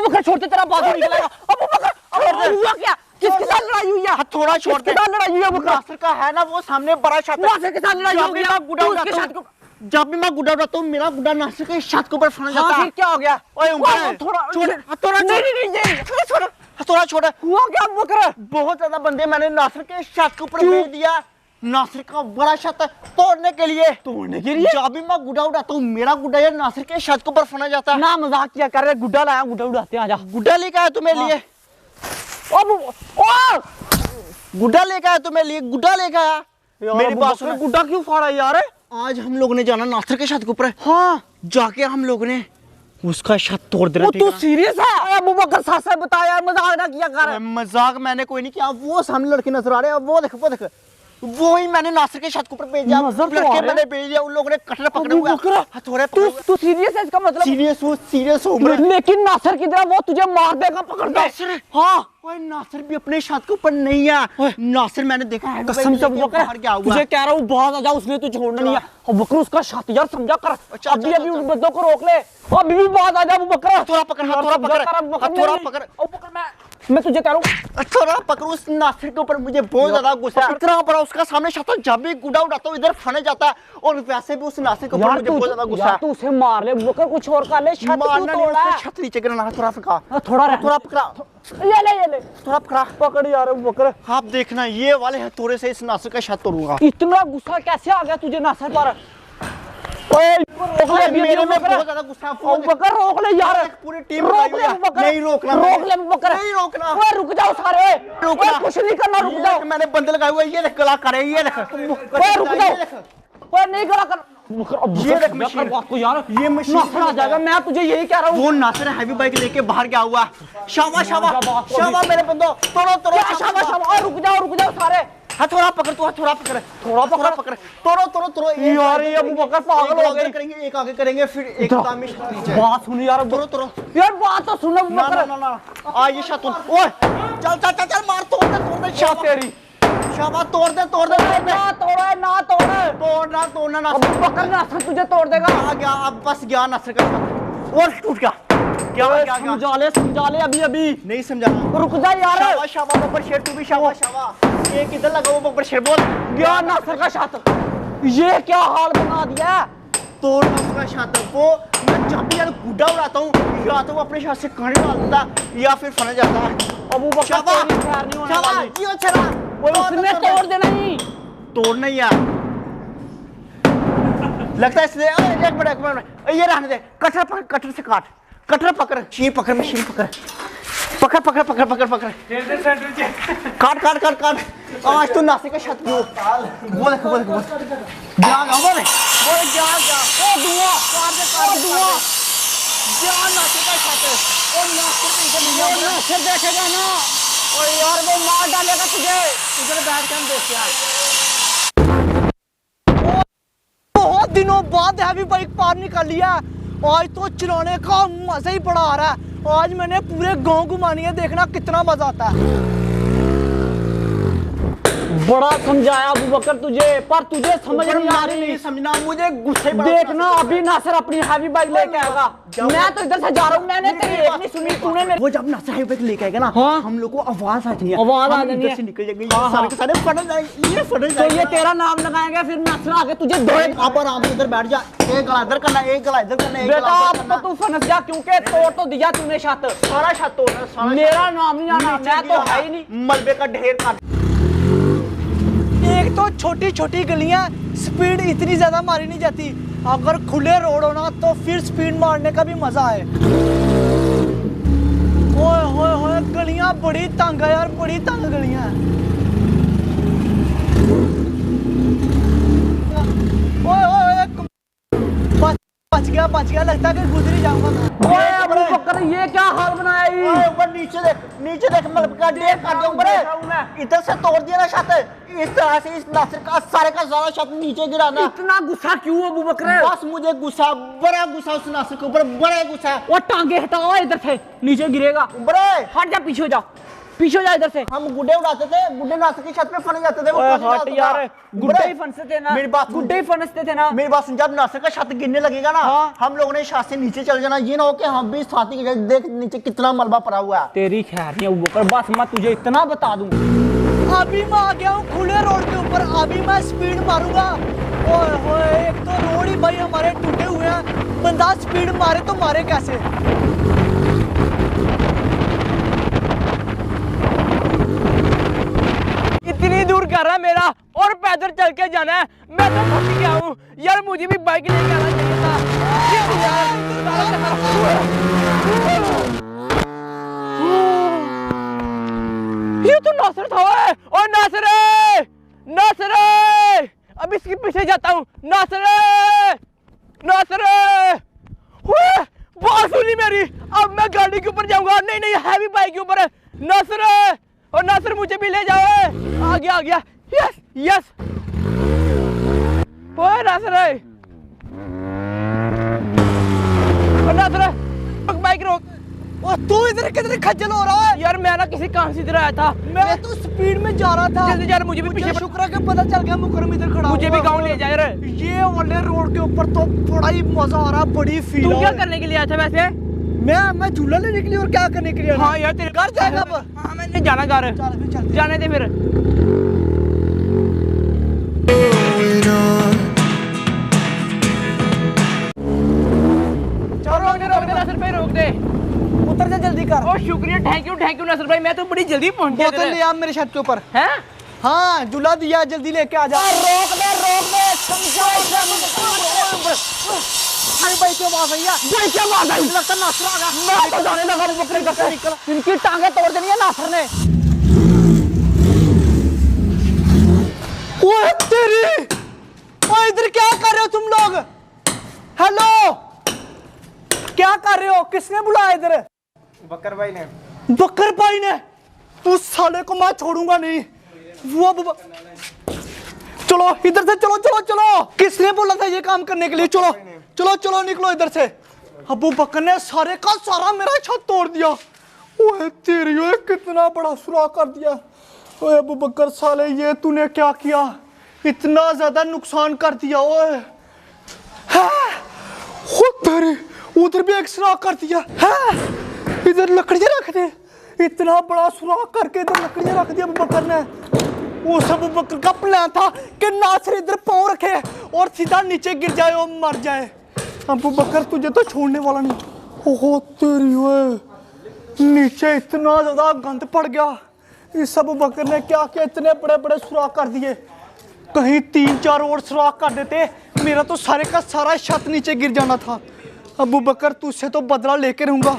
अबू बकर छोड़ते तेरा बाजू निकलेगा। अबू बकर हुआ क्या? किसके साथ लड़ाई हुई है? थोड़ा छोड़ दे। लड़ाई हुई है नासिर का है ना वो सामने बड़ा छत, नासिर के साथ लड़ाई हो गई। जब भी मैं गुड्डा उड़ाता हूँ मेरा गुड्डा नासिर के छत के ऊपर फंस जाता है। फिर क्या हो गया? ओए उमर थोड़ा थोड़ा नहीं थोड़ा छोड़। हुआ क्या अबू बकर? बहुत ज्यादा बंदे मैंने नासिर के छत के ऊपर भेज दिया। नासिर का बड़ा छत तोड़ने के लिए जब भी मैं गुड्डा उड़ाता हूँ मेरा गुड्डा यार नासिर के छत के ऊपर फंस जाता है। ना मजाक किया कर रहे, गुड्डा लाया, गुड्डा उड़ाते हैं। आजा गुड्डा लेके आया तुम्हें लिए, गुड्डा लेके आया तुम्हें लिए, गुड्डा लेके आया। मेरी बात सुनो, गुड्डा क्यों फाड़ा यार? आज हम लोगों ने जाना नासिर के छत के ऊपर। हाँ जाके हम लोगों ने उसका छत तोड़ देना। तू सीरियस है? अबू बकर साथ साथ बता यार, मजाक ना किया कर। मजाक मैंने कोई नहीं किया। वो सामने लड़के नजर आ रहे हैं, वो देख, वो देख, वो ही मैंने नासिर के छत के ऊपर भेजा। लड़के मैंने भेज दिया, उन लोगों ने कटरा पकड़े हुए हथौड़े। तू सीरियस है? इसका मतलब सीरियस हो, सीरियस हो। लेकिन नासिर किधर? वो तुझे मार देगा पकड़ के। नासिर? हाँ ओए नासिर भी अपने छत के ऊपर नहीं है। नासिर मैंने देखा है कसम से बाहर क्या हुआ? तुझे कह रहा हूँ बाहर आ जा, उसने तू छोड़ना नहीं है। अबू बकर उसका छत यार समझा कर। अभी अभी उन बंदों को रोक ले, अभी भी बाहर आ जा। अबू बकर थोड़ा पकड़, थोड़ा पकड़, थोड़ा पकड़। अबू बकर मैं तुझे कह रहा हूँ थोड़ा पकड़। उस नासिर के ऊपर मुझे बहुत ज्यादा गुस्सा है। इतना बड़ा उसका सामने छत, जब भी गुड्डा उड़ाता हूँ इधर फने जाता है। और वैसे भी उस नासिर के ऊपर मुझे बहुत ज्यादा गुस्सा है। तू उसे मार ले बकर, कुछ और कर ले। छत क्यों तोड़ा है? छत नीचे गिरना। थोड़ा पकड़ा, थोड़ा पकड़ा, ये ले थोड़ा पकड़ा, पकड़ यार अबू बकर। आप देखना ये वाले हथौड़े से इस नासिर का छत तोड़ूंगा। इतना गुस्सा कैसे आ गया तुझे नासिर पर? मेरे में बहुत ज्यादा गुस्सा है। अबू बकर रोक ले यार, पूरी टीम रोक ले अबू बकर। नहीं रोकना, रोक ले अबू बकर, नहीं रोकना। ओए रुक जाओ सारे, रुकना, कुछ नहीं करना, रुक जाओ। मैंने बंदे लगाए हुए, ये देख गला करे, ये देख। ओए रुक जाओ, ओए नहीं गला कर। ये देख मशीन को यार, ये मशीन नासिर आ जाएगा। मैं तुझे यही कह रहा हूँ। वो नासिर हैवी बाइक लेके बाहर गया हुआ। शाबाश शाबाश शाबाश मेरे बंदो, तोड़ो तोड़ो, शाबाश शाबाश। रुक जाओ सारे। हथौड़ा पकड़, तू हथौड़ा पकड़, थोड़ा पकड़, तोड़ो तोड़ो तोड़ो। यार ये अबू बकर पागल हो गए। करेंगे एक आगे करेंगे, फिर एक दाम नीचे। बात सुन यार, तोड़ो तोड़ो यार बात तो सुन अबू बकर। ना आ ये शत। ओए चल चल चल चल, मार, तोड़ दे शाबाश तेरी, शाबाश तोड़ दे ना तोड़े ना तोड़े, तोड़ना ना। अबू बकर नासिर तुझे तोड़ देगा। आ गया, अब बस गया नासिर का छत और टूट गया। क्या समझा ले अभी नहीं समझा। रुक जा यार। शाबाश शाबाश बब्बर शेर, तू भी शाबाश शाबाश। ये किधर लगा वो बब्बर शेर? बोल गया नासिर का छत। ये क्या हाल बना दिया? तोड़ उसका छत। वो मैं जब भी यार गुड्डा उड़ाता हूँ या तो वो अपने छत से कहानी डालता या फिर फन जाता है। अबू बकर तेरी खैर नहीं होने वाली। ये चला वो उसने तोड़ देना ही, तोड़ना ही यार लगता है इसलिए। एक मिनट ये रहने दे। कटर पकड़, कटर से काट, कटर पकड़, मशीन पकड़, मशीन पकड़, पकड़ पकड़ पकड़ पकड़ पकड़, काट काट काट काट। आज तू नासिर का छत क्यों? बोल बोल बोल जा बोल बोल जा ओ दुआ काट दे, काट दुआ जा नासिर का छत। ओ नासिर देखेगा ना, और यार वो मार डालेगा तुझे। इधर बैठ के हम देखते हैं। बहुत दिनों बाद हैवी बाइक पार निकाल लिया। आज तो चलाने का मजा ही बड़ा आ रहा है। आज मैंने पूरे गांव घुमानी है, देखना कितना मजा आता है। बड़ा समझाया अबू बकर तुझे, पर तुझे समझ नहीं आ रही। नहीं समझना, मुझे गुस्से में देखना अभी नासिर अपनी हैवी बाइक लेके आएगा। मैं तो इधर से जा रहा हूँ, मैंने तेरी एक नहीं सुनी, तूने मेरी। वो जब नासिर हैवी बाइक लेके आएगा ना, हाँ? हम लोग को आवाज आ जाएगी, आवाज आ जाएगी, से निकल जाएंगे सारे के सारे, फट जाएंगे, ये फट जाएंगे। तो ये तेरा नाम लगाएंगे, फिर नासिर आके तुझे धोए। आप आराम से इधर बैठ जा, एक गला इधर करना, एक गला इधर करना, एक बेटा अब तो तू फंस जा, क्योंकि तोड़ तो दिया तूने छत। सारा छत तोड़ना। मेरा नाम नहीं आना, मैं तो है ही नहीं। मलबे का ढेर काट। एक तो छोटी छोटी गलियां, स्पीड इतनी ज्यादा मारी नहीं जाती। अगर खुले रोड हो ना तो फिर स्पीड मारने का भी मजा है। ओए होए होए, गलियां बड़ी तंग है यार, बड़ी तंग गलियां है। ओए ओए बच गया, लगता है कि गुजर ही जाऊंगा मैं। ओए अबू बकर ये क्या हाल बनाया ये? ओए ऊपर नीचे देख मलब का ढेर काट दिया ऊपर। इधर से तोड़ दिया ना छत, इस तरह से इस नासिर का सारे का सारा छत नीचे गिराना। इतना गुस्सा क्यों अबू बकर? बस मुझे गुस्सा, बड़ा गुस्सा उस नासिर के ऊपर, बड़ा गुस्सा। वो टांगे हटाओ इधर से, नीचे गिरेगा। बड़े हट जा, पीछे हो जा। पीछे हो जा इधर से। हम गुड्डे उड़ाते थे, गुड्डे नाश्ते की छत पे फंस जाते थे। वो ओए कैसे हट डालता यार, था? गुड्डे ही फंसते थे ना, मेरी बात गुड्डे ही फंसते थे ना। मेरी बात सुन, जब नाश्ते का छत गिरने लगेगा ना, हाँ। हम लोगों ने छत से नीचे चल जाना। ये ना हो कि हम भी साथी के जैसे, देख नीचे कितना मलबा पड़ा हुआ है। तेरी खैर नहीं अबू बकर, बस मैं तुझे इतना बता दूं, अभी मैं आ गया हूँ खुले रोड के ऊपर, अभी मैं स्पीड मारूंगा। ओए होए, एक तो रोड ही भाई हमारे टूटे हुए हैं, बंदा स्पीड मारे तो मारे कैसे। इतनी दूर कर रहा है मेरा और पैदल चल के जाना है, मैं तो थक गया हूँ यार, मुझे भी बाइक लेके आना चाहिए था ये तो नासिर था। और नासिर नासिर, अब इसके पीछे जाता हूँ। नासिर नासिर, बात सुनी मेरी, अब मैं गाड़ी के ऊपर जाऊंगा। नहीं नहीं, हैवी बाइक के ऊपर। नासिर, और नासिर मुझे भी ले जाओ। आ गया, यस यस। ओए नासिर, और नासिर बाइक रोक। और तू इधर किधर खज्जल हो रहा है यार मैं ना किसी काम से इधर आया था। मैं तो स्पीड में जा रहा था। जल्दी यार, मुझे भी पीछे शुक्र है कि पता चल गया मुकरम इधर खड़ा मुझे भी हुआ। गाँव ले जा यार। ये वाले रोड के ऊपर तो बड़ा ही मजा आ रहा है, बड़ी फील। तू क्या करने के लिए आया था वैसे? मैं झूला लेने के लिए, और क्या करने के लिए। हाँ यार, तेरे घर जाएगा अब। हाँ मैंने जाना घर। चल फिर चलते हैं। जाने दे फिर। रोक दे नसर भाई, रोक दे। उतर जा जल्दी कर। ओ शुक्रिया, थैंक यू नसर भाई, मैं तो बड़ी जल्दी पहुंच गया। बोतल ले आ मेरे छत के ऊपर। हैं? हाँ झूला दिया, जल्दी लेके आ जा। रोक दे अरे भाई क्या आवाज आई है? क्या बात है? लगता नासर आ गया। मैं तो जाने लगा बकरे का से। इनकी टांगे तोड़ देनी है नासर ने। ओए तेरी, ओए इधर क्या कर रहे हो तुम लोग? हेलो, क्या कर रहे हो? किसने बुलाया इधर? बकर भाई ने। बकर भाई ने? उस साले को मैं छोड़ूंगा नहीं। वो चलो इधर से, चलो। किसने बोला था ये काम करने के लिए? चलो निकलो इधर से। अबू बकर ने सारे का सारा मेरा छत तोड़ दिया। ओए तेरी, ओए कितना बड़ा सुराख कर दिया। ओए अबू बकर साले, ये तूने क्या किया? इतना ज्यादा नुकसान कर दिया। ओए तेरी, उधर भी एक सुराख कर दिया है। इधर लकड़ियां रख दे, इतना बड़ा सुराख करके इधर लकड़ियां रख दी अबू बकर ने। उस अबू बकर का प्लान था कि नासिर इधर पाँव रखे और सीधा नीचे गिर जाए और मर जाए। अबू बकर तुझे तो छोड़ने वाला नहीं। ओहो तेरी, ओए नीचे इतना ज्यादा गंद पड़ गया। इस अबू बकर ने क्या किया, इतने बड़े बड़े सुराख कर दिए। कहीं 3-4 और सुराख कर देते, मेरा तो सारे का सारा छत नीचे गिर जाना था। अबू बकर तुझसे तो बदला लेके रहूंगा।